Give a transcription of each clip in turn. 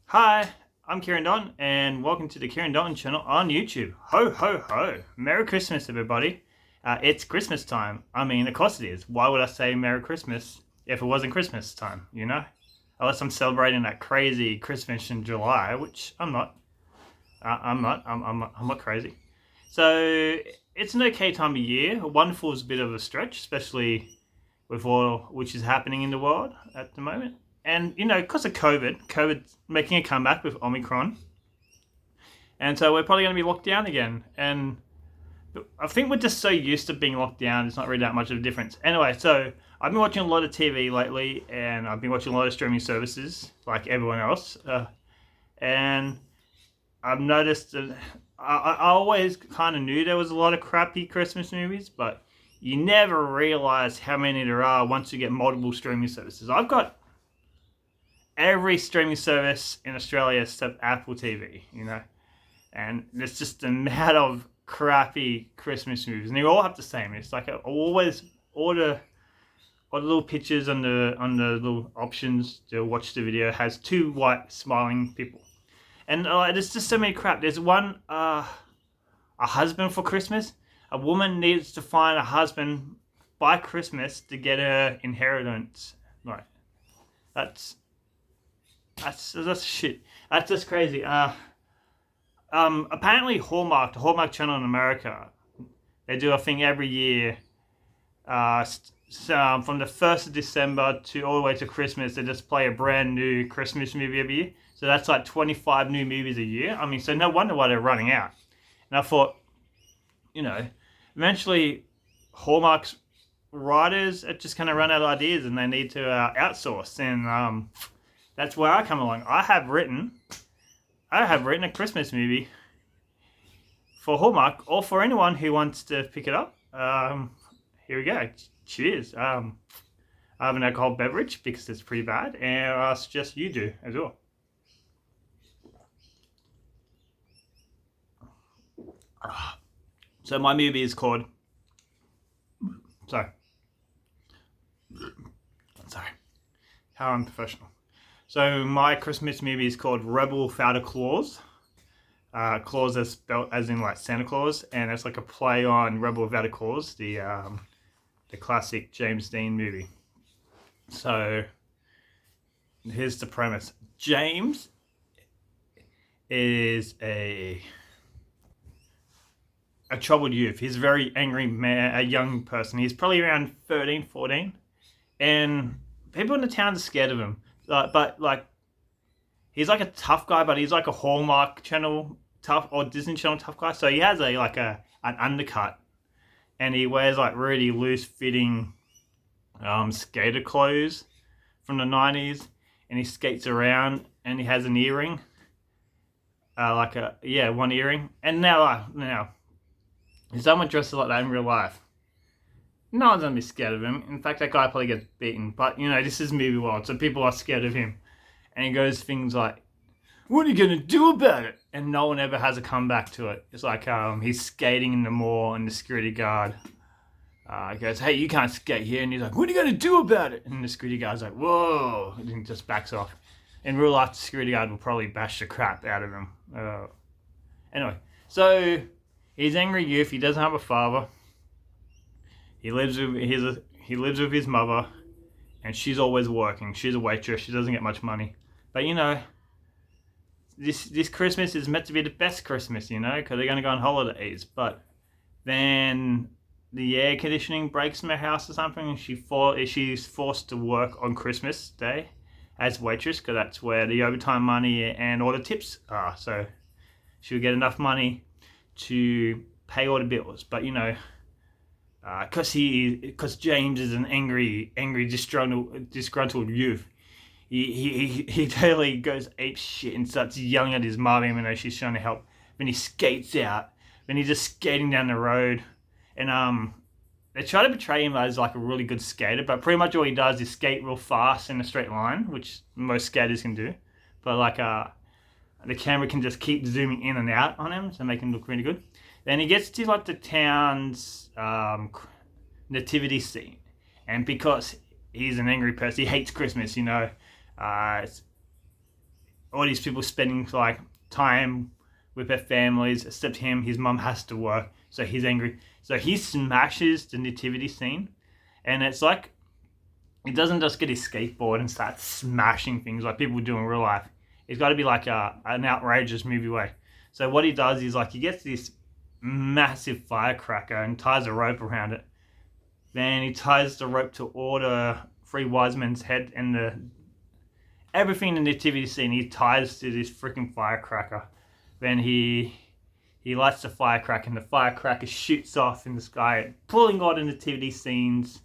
Hi, I'm Kieran Don, and welcome to the Kieran Don channel on YouTube. Ho, ho, ho. Merry Christmas, everybody. It's Christmas time. I mean, of course it is. Why would I say Merry Christmas if it wasn't Christmas time, you know? Unless I'm celebrating that crazy Christmas in July, which I'm not. I'm not crazy. So, it's an okay time of year. Wonderful is a bit of a stretch, especially with all which is happening in the world at the moment. And, because of COVID's making a comeback with Omicron. And so we're probably going to be locked down again. And I think we're just so used to being locked down, it's not really that much of a difference. Anyway, so I've been watching a lot of TV lately, and I've been watching a lot of streaming services, like everyone else. And I've noticed that I always kind of knew there was a lot of crappy Christmas movies, but you never realize how many there are once you get multiple streaming services. I've got every streaming service in Australia except Apple TV, and it's just a amount of crappy Christmas movies, and they all have the same. It's like I always order all the little pictures on the little options to watch the video has two white smiling people, and there's just so many crap. There's one a husband for Christmas. A woman needs to find a husband by Christmas to get her inheritance. Like that's shit. That's just crazy. Apparently Hallmark, the Hallmark channel in America, they do a thing every year. From the 1st of December to all the way to Christmas, they just play a brand new Christmas movie every year. So that's like 25 new movies a year. I mean, so no wonder why they're running out. And I thought, eventually Hallmark's writers are just going to run out of ideas and they need to outsource. And that's where I come along. I have written a Christmas movie for Hallmark, or for anyone who wants to pick it up. Here we go. Cheers. I have an alcohol beverage because it's pretty bad, and I suggest you do as well. So my movie is called. Sorry. How unprofessional. So my Christmas movie is called Rebel Without a Claus. Claus is spelled as in like Santa Claus, and it's like a play on Rebel Without a Claus, the classic James Dean movie. So here's the premise. James is a troubled youth. He's a very angry man, a young person. He's probably around 13, 14, and people in the town are scared of him. But he's like a tough guy, but he's like a Hallmark channel tough or Disney Channel tough guy. So he has an undercut, and he wears like really loose fitting skater clothes from the 90s, and he skates around, and he has an earring, one earring. And now, if someone dresses like that in real life, no one's gonna be scared of him. In fact, that guy probably gets beaten. But this is movie world, so people are scared of him. And he goes things like, "What are you gonna do about it?" And no one ever has a comeback to it. It's like he's skating in the mall, and the security guard goes, "Hey, you can't skate here." And he's like, "What are you gonna do about it?" And the security guard's like, "Whoa!" And he just backs off. In real life, the security guard will probably bash the crap out of him. Anyway, so he's angry youth. He doesn't have a father. He lives with his mother, and she's always working. She's a waitress. She doesn't get much money. But this Christmas is meant to be the best Christmas, because they're going to go on holidays. But then the air conditioning breaks in their house or something, and she's forced to work on Christmas Day as waitress, because that's where the overtime money and all the tips are. So she'll get enough money to pay all the bills. But because James is an angry, disgruntled youth, he totally goes ape shit and starts yelling at his mom, even though she's trying to help. Then he skates out. Then he's just skating down the road, and they try to portray him as like a really good skater, but pretty much all he does is skate real fast in a straight line, which most skaters can do. But the camera can just keep zooming in and out on him to make him look really good. Then he gets to like the town's nativity scene, and because he's an angry person, he hates Christmas. all these people spending like time with their families, except him. His mum has to work, so he's angry. So he smashes the nativity scene, and it's like he doesn't just get his skateboard and start smashing things like people do in real life. It's got to be like an outrageous movie way. So what he does is like he gets this massive firecracker and ties a rope around it. Then he ties the rope to all the three wise men's head and everything in the nativity scene he ties to this freaking firecracker. Then he lights the firecracker and the firecracker shoots off in the sky, pulling all the nativity scenes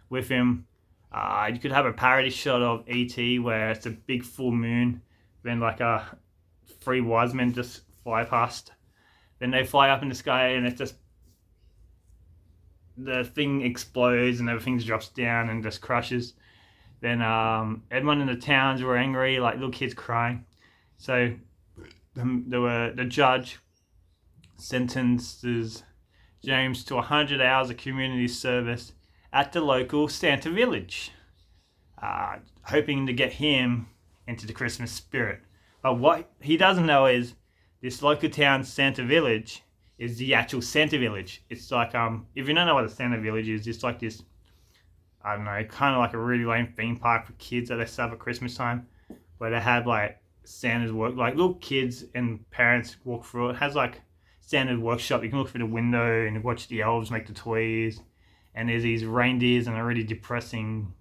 with him. You could have a parody shot of E.T. where it's a big full moon, then like three wise men just fly past. Then they fly up in the sky and it's just the thing explodes and everything drops down and just crushes. Then everyone in the towns were angry, like little kids crying. So the judge sentences James to 100 hours of community service at the local Santa village, hoping to get him into the Christmas spirit. But what he doesn't know is this local town Santa village is the actual Santa village. It's like, if you don't know what a Santa village is, it's like this, I don't know, kind of like a really lame theme park for kids that they set up at Christmas time, where they have like Santa's work, like little kids and parents walk through it. It has like Santa's workshop. You can look through the window and watch the elves make the toys. And there's these reindeers and a really depressing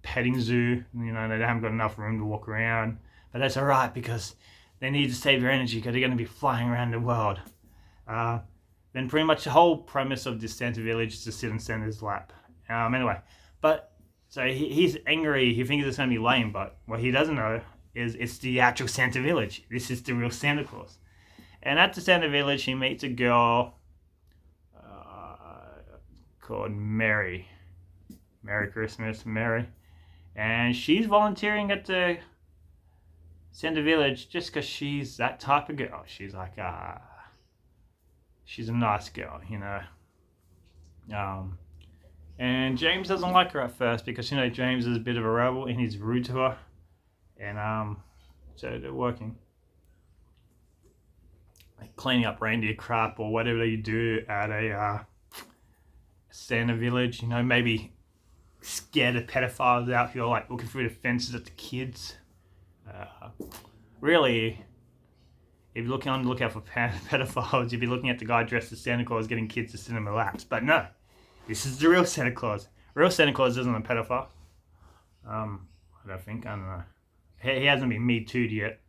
petting zoo. You know, they haven't got enough room to walk around. But that's alright because they need to save their energy because they're going to be flying around the world. Then pretty much the whole premise of this Santa village is to sit in Santa's lap. Anyway, but so he's angry. He thinks it's going to be lame, but what he doesn't know is it's the actual Santa village. This is the real Santa Claus. And at the Santa village, he meets a girl called Mary. Merry Christmas, Mary. And she's volunteering at the Santa village just because she's that type of girl. She's like, she's a nice girl, you know. And James doesn't like her at first because, you know, James is a bit of a rebel and he's rude to her. And so they're working. Like cleaning up reindeer crap or whatever you do at a Santa village, you know, maybe scare the pedophiles out if you're like looking through the fences at the kids. Really, if you're looking on the lookout for pedophiles, you'd be looking at the guy dressed as Santa Claus getting kids to sit in their laps. But no, this is the real Santa Claus. Real Santa Claus isn't a pedophile. I don't know. He hasn't been Me Too'd yet.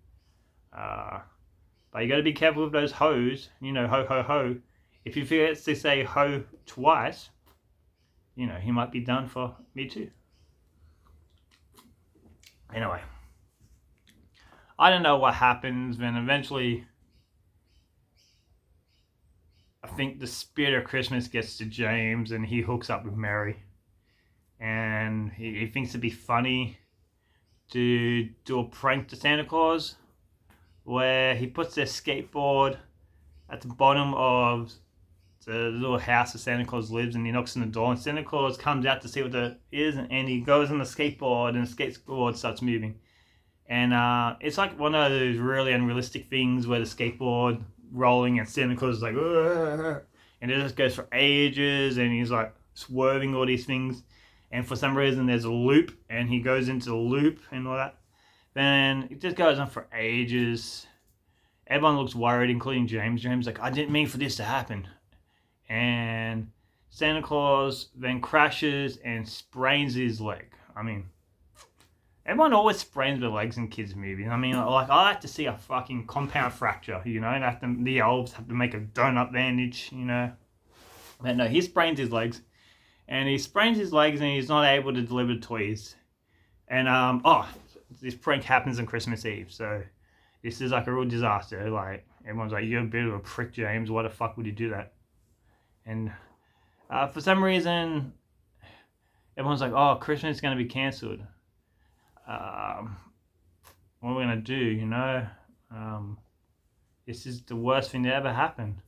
But you got to be careful with those hoes. You know, ho, ho, ho. If he forgets to say ho twice, you know, he might be done for Me Too. Anyway, I don't know what happens. Then eventually, I think the spirit of Christmas gets to James and he hooks up with Mary. And he thinks it'd be funny to do a prank to Santa Claus where he puts their skateboard at the bottom of the little house that Santa Claus lives and he knocks on the door and Santa Claus comes out to see what it is and he goes on the skateboard and the skateboard starts moving. And it's like one of those really unrealistic things where the skateboard rolling and Santa Claus is like, "Ugh," and it just goes for ages and he's like swerving all these things. And for some reason there's a loop and he goes into the loop and all that. Then it just goes on for ages. Everyone looks worried, including James. James like, I didn't mean for this to happen. And Santa Claus then crashes and sprains his leg. I mean, everyone always sprains their legs in kids' movies. I mean, like, I like to see a fucking compound fracture, you know, and the elves have to make a donut bandage, you know. But no, he sprains his legs. And he sprains his legs and he's not able to deliver toys. And, this prank happens on Christmas Eve. So this is like a real disaster. Like, everyone's like, you're a bit of a prick, James. Why the fuck would you do that? And for some reason, everyone's like, oh, Christmas is going to be cancelled. What are we going to do, you know? This is the worst thing that ever happened.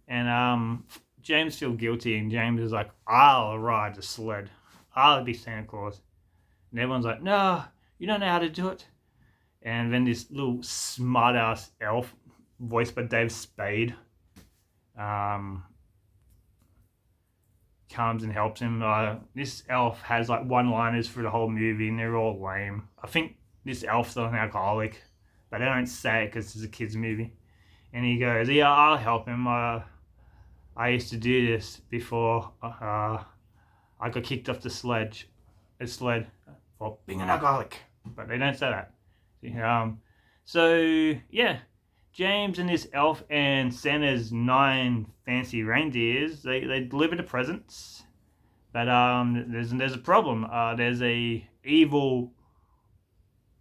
And James feels guilty, and James is like, I'll ride the sled. I'll be Santa Claus. And everyone's like, no, you don't know how to do it. And then this little smart ass elf, voiced by Dave Spade, comes and helps him. This elf has like one-liners for the whole movie, and they're all lame. I think this elf's an alcoholic, but they don't say it because it's a kids' movie. And he goes, "Yeah, I'll help him. I used to do this before I got kicked off the sled for being an alcoholic." But they don't say that. So yeah, James and this elf and Santa's 9 fancy reindeers, they deliver the presents. But there's a problem. There's a evil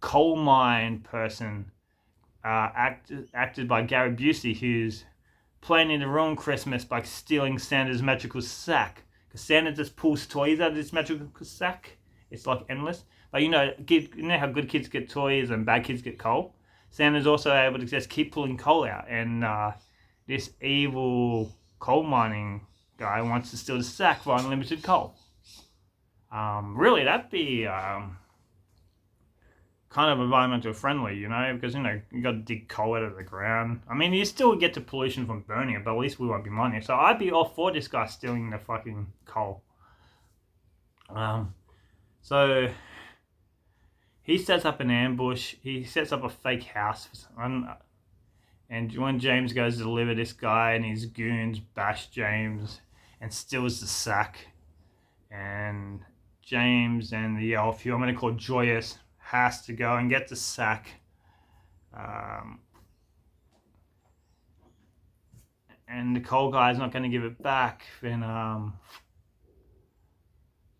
coal mine person, acted by Gary Busey, who's planning the wrong Christmas by stealing Santa's magical sack. Because Santa just pulls toys out of this magical sack. It's like endless. But you know how good kids get toys and bad kids get coal? Santa's also able to just keep pulling coal out. And this evil coal mining guy wants to steal the sack for unlimited coal. Really, that'd be kind of environmental friendly, you know, because, you know, you got to dig coal out of the ground. I mean, you still get the pollution from burning it, but at least we won't be mining it. So I'd be all for this guy stealing the fucking coal. So he sets up an ambush. He sets up a fake house. And when James goes to deliver, this guy and his goons bash James and steals the sack. And James and the elf, who I'm going to call Joyous, has to go and get the sack. And the coal guy's not going to give it back. Then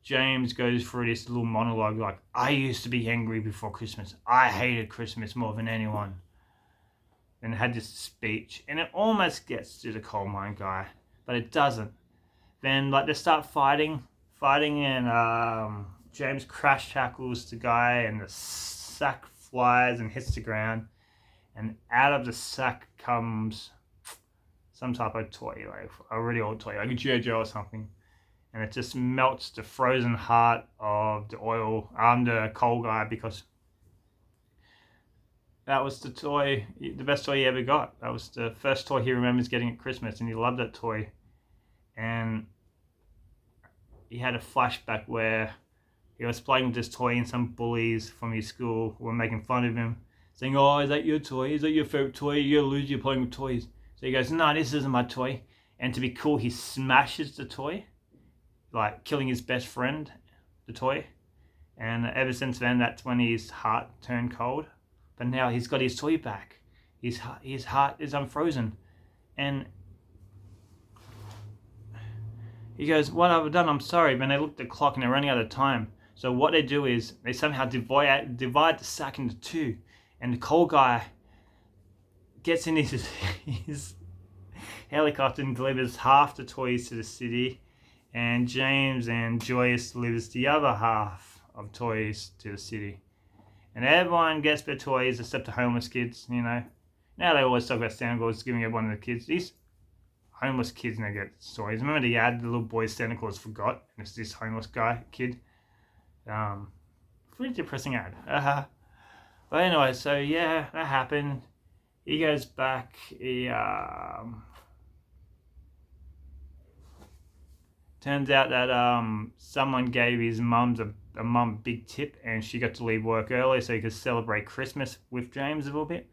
James goes through this little monologue like, "I used to be angry before Christmas. I hated Christmas more than anyone." And had this speech, and it almost gets to the coal mine guy, but it doesn't. Then like they start fighting, and James crash tackles the guy, and the sack flies and hits the ground, and out of the sack comes some type of toy, like a really old toy, like a G.I. Joe or something, and it just melts the frozen heart of the coal guy, because that was the best toy he ever got. That was the first toy he remembers getting at Christmas, and he loved that toy. And he had a flashback where he was playing with this toy, and some bullies from his school were making fun of him, saying, "Oh, is that your toy? Is that your favorite toy? You're a loser, you're playing with toys." So he goes, "No, this isn't my toy." And to be cool, he smashes the toy, like killing his best friend, the toy. And ever since then, that's when his heart turned cold. But now he's got his toy back. His heart is unfrozen. And he goes, "What have I done? I'm sorry." But they look at the clock and they're running out of time. So what they do is they somehow divide the sack into two. And the coal guy gets in his helicopter and delivers half the toys to the city. And James and Joyous delivers the other half of toys to the city. And everyone gets their toys except the homeless kids, you know. Now they always talk about Santa Claus giving everyone the kids. These homeless kids never get toys. Remember the ad, the little boy Santa Claus forgot? And it's this homeless kid. Pretty depressing ad. But anyway, so yeah, that happened. He goes back. Turns out that someone gave his mum a big tip, and she got to leave work early so he could celebrate Christmas with James a little bit.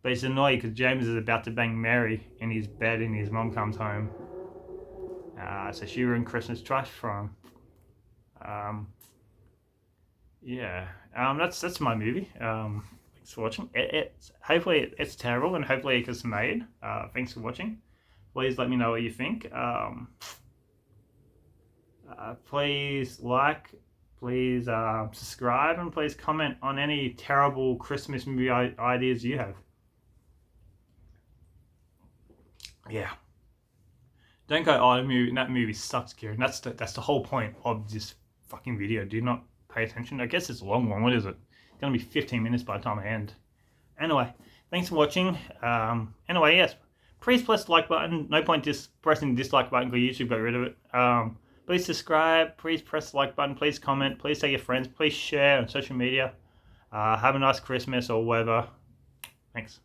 But he's annoyed because James is about to bang Mary in his bed, and his mum comes home. So she ruined Christmas twice for him. That's my movie. Thanks for watching. Hopefully it's terrible, and hopefully it gets made. Thanks for watching. Please let me know what you think. Please like, please subscribe, and please comment on any terrible Christmas movie ideas you have. Yeah. Don't go, "Oh, that movie sucks, Kieran." That's the whole point of this fucking video. Do not pay attention. I guess it's a long one. What is it? It's going to be 15 minutes by the time I end. Anyway, thanks for watching. Anyway, yes. Please press the like button. No point pressing the dislike button because YouTube got rid of it. Please subscribe. Please press the like button. Please comment. Please tell your friends. Please share on social media. Have a nice Christmas or whatever. Thanks.